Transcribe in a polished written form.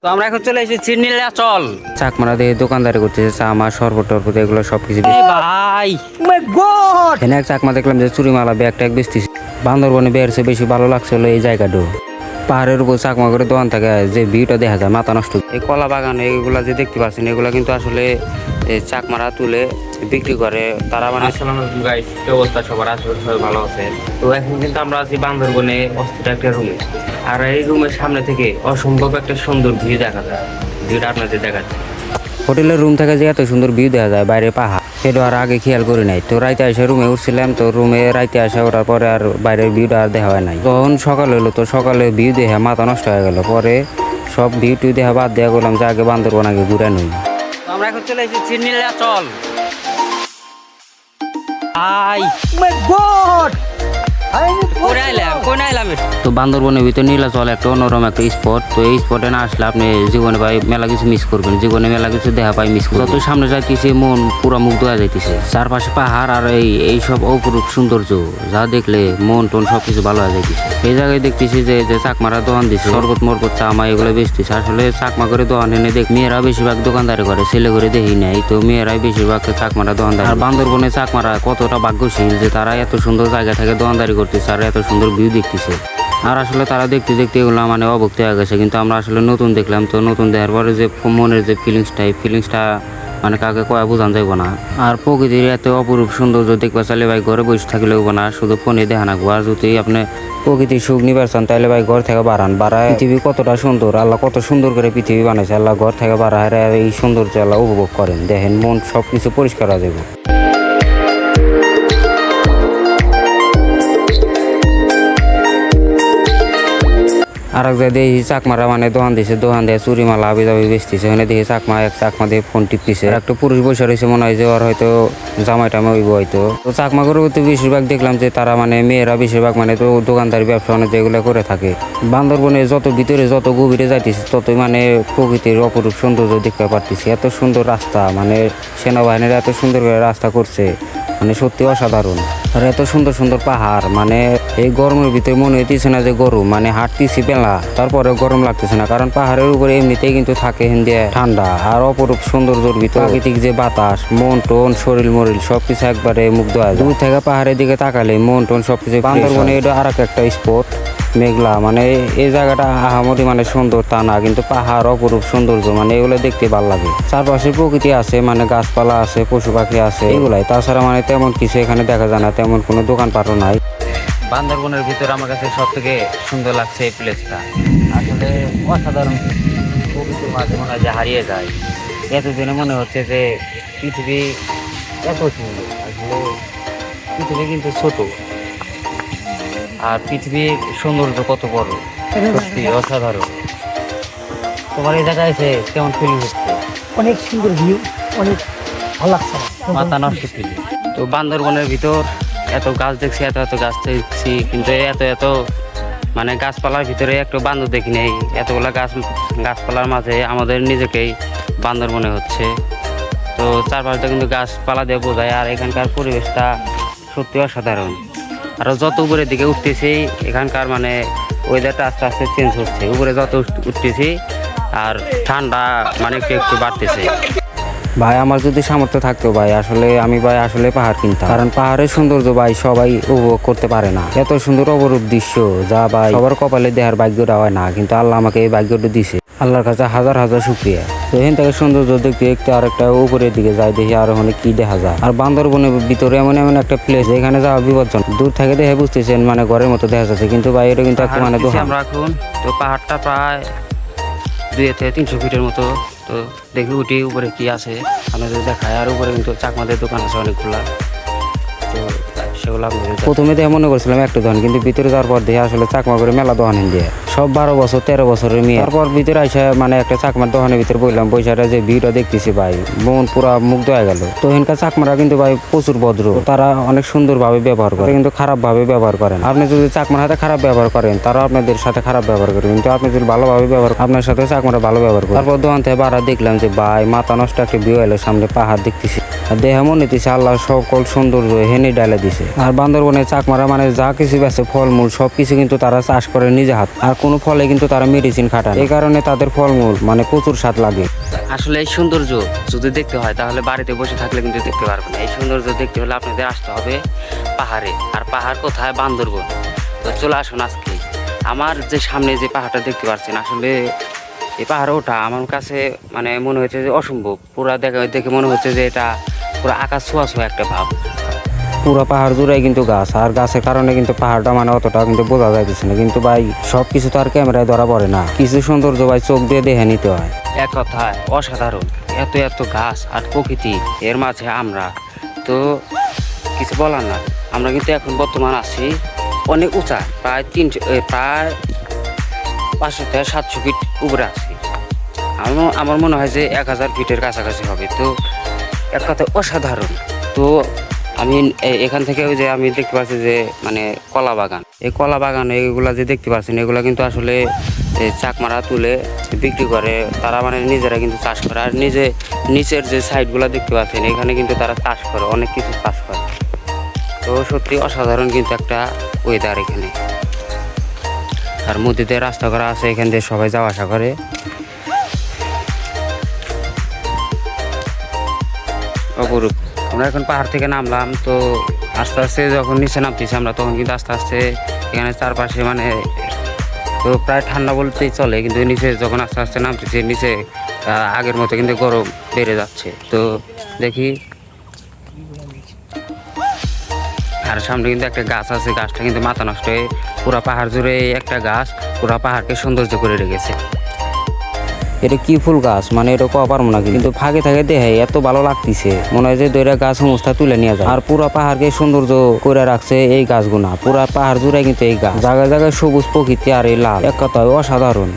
তো আমরা এখন চলে এসেছি নীলাচল চাকমারা দিয়ে দোকানদারি করতেছে চা মা শরবত টরবত এগুলো সবকিছু ভাই এখানে এক চাকমা দেখলাম যে চুরিমালা ব্যাগ ট্যাগ বেচতেছে। বান্দরবনে বেরছে বেশি ভালো লাগছিল এই জায়গাটা। পাহাড়ের উপর চাকমা করে দোকান থাকে যে ভিউটা দেখা যায় মাথা নষ্ট। এই কলা বাগান এগুলা যে দেখতে পাচ্ছেন এগুলা কিন্তু আসলে চাকমারা তুলে বিক্রি করে তারা। মানে অবস্থা সবার আসলে সবাই ভালো আছে। তো এখন কিন্তু আমরা আছি বান্দরবনে অস্থির একটা রুমে। আর এই রুমের সামনে থেকে অসম্ভব একটা সুন্দর ভিউ দেখা যায়। ভিউটা আপনাদের দেখাচ্ছে। হোটেলের রুম থেকে যে এত সুন্দর ভিউ দেখা যায় বাইরে পাহাড়, সেটা আর আগে খেয়াল করি নাই। তো রাইতে এসে রুমে উঠছিলাম, তো রুমে রাইতে আসে ওঠার পরে আর বাইরের ভিউটা আর দেখা হয় নাই। তখন সকাল হলো, তো সকালে ভিউ দেখে মাথা নষ্ট হয়ে গেল। পরে সব ভিউ টিউ দেখা বাদ দেওয়া করলাম যে আগে বান্দরবন আগে ঘুরে নই। আমরা এখন চলে এসেছি নীলাচল। তো বান্দরবনের ভিতরে নীলাচল একটা অন্যরকম একটা স্পট। তো এই স্পটে না আসলে আপনি জীবনে ভাই মেলা কিছু মিস করবেন, জীবনে মেলা কিছু দেখা পাই মিস করবেন। যত সামনে যাইতেছে মন পুরা মুগ্ধ হয়ে যাইতেছে। চারপাশে পাহাড় আর এইসব অপরূপ সৌন্দর্য যা দেখলে মন টন সবকিছু ভালো হয়ে যাইতেছে। এই জায়গায় দেখতেছি যে চাকমারা দোকান দিচ্ছে শরবত মরবত চা মা এগুলো বেচতেছে। আসলে চাকমা করে দোকান এনে দেখ মেয়েরা বেশিরভাগ দোকানদারি করে, ছেলে করে দেখি নাই। তো মেয়েরাই বেশিরভাগ চাকমারা দোকানদারি। আর বান্দরবনে চাকমারা কতটা ভাগ্যশীল যে তারা এত সুন্দর জায়গা থেকে দোকানদারি করতেছে আর এত সুন্দর ভিউ দেখতেছে। আর আসলে তারা দেখতে দেখতে এগুলো মানে অভক্তি হয়ে গেছে। কিন্তু আমরা আসলে নতুন দেখলাম, তো নতুন দেখার পরে যে মনের যে ফিলিংসটা মানে কাকে কয়া বোঝান যাইব না। আর প্রকৃতির এত অপরূপ সৌন্দর্য দেখবা চাইলে ভাই ঘরে বসে থাকলেও না, শুধু ফোনে দেখা না। আর যদি আপনি প্রকৃতির সুখ নিবার চান তাহলে ভাই ঘর থেকে বাড়ায়। পৃথিবী কতটা সুন্দর, আল্লাহ কত সুন্দর করে পৃথিবী বানাইছে। আল্লাহ ঘর থেকে বাড়ায় এই সৌন্দর্য আল্লাহ উপভোগ করেন, দেখেন মন সবকিছু পরিষ্কার হয়ে যাবে। আর এক জায়গায় দেখি চাকমারা মানে দোকান দিছে, দোকান দিয়ে চুরিমালা আবি যাবি বেচতেছে। ওখানে দেখি এক চাকমা দিয়ে ফোন টিপতেছে। একটা পুরুষ বসে রয়েছে, মনে হয় যে ওর হয়তো জামাই টামা হইব হয়তো। তো চাকমা করে তো বেশিরভাগ দেখলাম যে তারা মানে মেয়েরা বেশিরভাগ মানে তো দোকানদারি ব্যবসা মানে যেগুলো করে থাকে। বান্দরবনে যত ভিতরে যত গভীরে যাইতেছে ততই মানে প্রকৃতির অপরূপ সৌন্দর্য দেখতে পারতেছি। এত সুন্দর রাস্তা, মানে সেনাবাহিনীরা এত সুন্দর করে রাস্তা করছে, মানে সত্যি অসাধারণ। আর এত সুন্দর সুন্দর পাহাড়, মানে এই গরমের ভিতরে মনে হইতেছে না যে গরম, মানে হাঁটতেছি বেলা তারপরে গরম লাগতেছে না। কারণ পাহাড়ের উপরে এমনিতেই কিন্তু থাকে হিন্দিয়া ঠান্ডা। আর অপরূপ সৌন্দর্যের ভিতরে প্রাকৃতিক যে বাতাস, মন টন শরীর মরিল সবকিছু একবারে মুগ্ধ হয়। দূর থেকে পাহাড়ের দিকে তাকালে মন টন সবকিছু। বান্দরবনে এটা আর একটা স্পট মেঘলা, মানে এই জায়গাটা আহামরি মানে সুন্দর তা না, কিন্তু পাহাড় অপরূপ সৌন্দর্য, মানে এগুলো দেখতে ভালো লাগে। চারপাশে প্রকৃতি আছে, মানে গাছপালা আছে, পশু পাখি আছে, এগুলাই। তাছাড়া মানে তেমন কিছু এখানে দেখা যায় না, তেমন কোনো দোকানপাটও নাই। বান্দরবনের ভিতরে আমার কাছে সব থেকে সুন্দর লাগছে এই প্লেসটা। আসলে অসাধারণ, প্রকৃতির মাঝে মনে হয় যে হারিয়ে যায়। এতদিনে মনে হচ্ছে যে পৃথিবী এত সুন্দর। আসলে পৃথিবী কিন্তু ছোট, আর পৃথিবীর সৌন্দর্য কত বড়, সত্যি অসাধারণ। তোমার এই জায়গায় এসে কেমন ফিলিং হচ্ছে? অনেক সুন্দর ভিউ, অনেক ভালো লাগছে, মাথা নষ্ট ফিলিং। তো বান্দরবনের ভিতর এত গাছ দেখছি, এত গাছ দেখছি, কিন্তু এত মানে গাছপালার ভিতরে একটু বান্দর দেখি নেই। এতগুলা গাছপালার মাঝে আমাদের নিজেকেই বান্দর মনে হচ্ছে। তো চারপাশটা কিন্তু গাছপালা দিয়ে বোঝায়। আর এখানকার পরিবেশটা সত্যি অসাধারণ। আরও যত উপরের দিকে উঠতেছি এখানকার মানে ওয়েদারটা আস্তে আস্তে চেঞ্জ হচ্ছে। উপরে যত উঠতেছি আর ঠান্ডা মানে একটু বাড়তেছে। ভাই আমার যদি সামর্থ্য থাকতো ভাই, আসলে আমি ভাই আসলে পাহাড় কিনতাম। কারণ পাহাড়ের সৌন্দর্য ভাই সবাই উপভোগ করতে পারে না। এত সুন্দর অপরূপ দৃশ্য যা ভাই সবার কপালে দেহার ভাগ্যটা হয় না, কিন্তু আল্লাহ আমাকে এই ভাগ্যটা দিছে। আল্লাহর কাছে হাজার হাজার শুকরিয়া। তো এখান থেকে সৌন্দর্য দেখতে একটু আর একটা উপরের দিকে যাই, দেখি আর ওখানে কি দেখা যায়। আর বান্দরবনের ভিতরে এমন একটা প্লেস যেখানে যাওয়া বিপজ্জনক। দূর থেকে দেখে বুঝতেছেন মানে ঘরের মতো দেখা যাচ্ছে, কিন্তু ভাই এটা কিন্তু একটা মানে আমরা এখন তো পাহাড়টা প্রায় 200-300 ফিটের মতো। তো দেখি উঠি উপরে কি আছে আপনাদের দেখায়। আর উপরে কিন্তু চাকমাদের দোকান আছে অনেকগুলা। তো সেগুলো প্রথমে দেখে মনে করছিলাম একটা দোকান, কিন্তু ভিতরে যাওয়ার পর দেখে আসলে চাকমা করে মেলা দোকান দিয়ে সব 12 বছর 13 বছরের মেয়ে। তারপর ভিতরে আসে মানে একটা চাকমার দোকানের ভিতরে বললাম, বৈশাটা যে ভিউটা দেখতেছি ভাই মন পুরা মুগ্ধ হয়ে গেল। তো এখানকার চাকমারা কিন্তু ভাই প্রচুর ভদ্র, তারা অনেক সুন্দর ভাবে ব্যবহার করে, কিন্তু খারাপ ভাবে ব্যবহার করেন। আপনি যদি চাকমার হাতে খারাপ ব্যবহার করেন তারা আপনাদের সাথে খারাপ ব্যবহার করে, কিন্তু আপনি যদি ভালোভাবে ব্যবহার আপনার সাথে চাকমারা ভালো ব্যবহার করে। তারপর দোকান থেকে বাড়া দেখলাম যে ভাই মাথা নষ্ট একটা ভিউ এলো, সামনে পাহাড় দেখতেছি। দেহা মনে হইতেছে আল্লাহ সকল সৌন্দর্য হেনে ডালে দিছে। আর বান্দরবনে চাকমারা মানে যা কিছু বেছে ফলমূল সবকিছু কিন্তু তারা চাষ করে নিজে হাত। আর কোন কোনো ফলে কিন্তু তারা মেডিসিন খাটায় না। এই কারণে তাদের ফলমূল মানে প্রচুর স্বাদ লাগে। আসলে এই সৌন্দর্য যদি দেখতে হয় তাহলে বাড়িতে বসে থাকলে কিন্তু দেখতে পারবেন না। এই সৌন্দর্য দেখতে হলে আপনাদের আসতে হবে পাহাড়ে। আর পাহাড় কোথায়? বান্দরবন। তো চলে আসুন আজকে। আমার যে সামনে যে পাহাড়টা দেখতে পাচ্ছেন, আসলে এই পাহাড় ওঠা আমার কাছে মানে মনে হচ্ছে যে অসম্ভব। পুরা দেখে মনে হচ্ছে যে এটা পুরো আকাশ ছোঁয়া ছোঁয়া একটা ভাব। পুরো পাহাড় জুড়াই কিন্তু গাছ, আর গাছের কারণে কিন্তু পাহাড়টা মানে অতটা কিন্তু বোঝা যাইতেছে না। কিন্তু ভাই সব কিছু তো আর ক্যামেরায় ধরা পড়ে না, কিছু সৌন্দর্য ভাই চোখ দিয়ে দেখে নিতে হয়। এক কথায় অসাধারণ। এত এত গাছ আর প্রকৃতি, এর মাঝে আমরা তো কিছু বলার না। আমরা কিন্তু এখন বর্তমান আছি অনেক উঁচা, প্রায় 500 থেকে 700 ফিট উপরে আছি। আমার মনে হয় যে 1000 ফিটের কাছাকাছি হবে। তো এক কথায় অসাধারণ। তো আমি এখান থেকে ওই যে আমি দেখতে পাচ্ছি যে মানে কলা বাগান, এই কলা বাগান এগুলা যে দেখতে পাচ্ছেন, এগুলা কিন্তু আসলে চাকমারা তুলে বিক্রি করে তারা, মানে নিজেরা কিন্তু চাষ করে। আর নিচের যে সাইডগুলো দেখতে পাচ্ছেন, এখানে কিন্তু তারা চাষ করে, অনেক কিছু চাষ করে। তো সত্যি অসাধারণ কিন্তু একটা ওয়েদার এখানে। আর মধ্যে দিয়ে রাস্তা করা আছে, এখান দিয়ে সবাই যাওয়া আসা করে। অপরূপ। আমরা এখন পাহাড় থেকে নামলাম, তো আস্তে আস্তে যখন নিচে নামতেছি আমরা, তখন কিন্তু আস্তে আস্তে এখানে চারপাশে মানে তো প্রায় ঠান্ডা বলতেই চলে। কিন্তু নিচে যখন আস্তে আস্তে নামতেছি, নিচে আগের মতো কিন্তু গরম বেড়ে যাচ্ছে। তো দেখি, আর সামনে কিন্তু একটা গাছ আছে, গাছটা কিন্তু মাথা নষ্ট হয়ে পুরা পাহাড় জুড়ে একটা গাছ পুরা পাহাড়কে সৌন্দর্য করে রেখেছে। এটা কি ফুল গাছ মানে এটা কোয়া পারবো না, কিন্তু ফাঁকে থাকে দেখে এত ভালো লাগতেছে, মনে হয় যে দইরা গাছ সমস্ত তুলে নিয়ে যায়। আর পুরা পাহাড়কে সৌন্দর্য করে রাখছে এই গাছগুলা। পুরা পাহাড় জুড়ে কিন্তু এই গাছ, জায়গায় জায়গায় সবুজ প্রকৃতি আর এই লাল, এক কথায় অসাধারণ।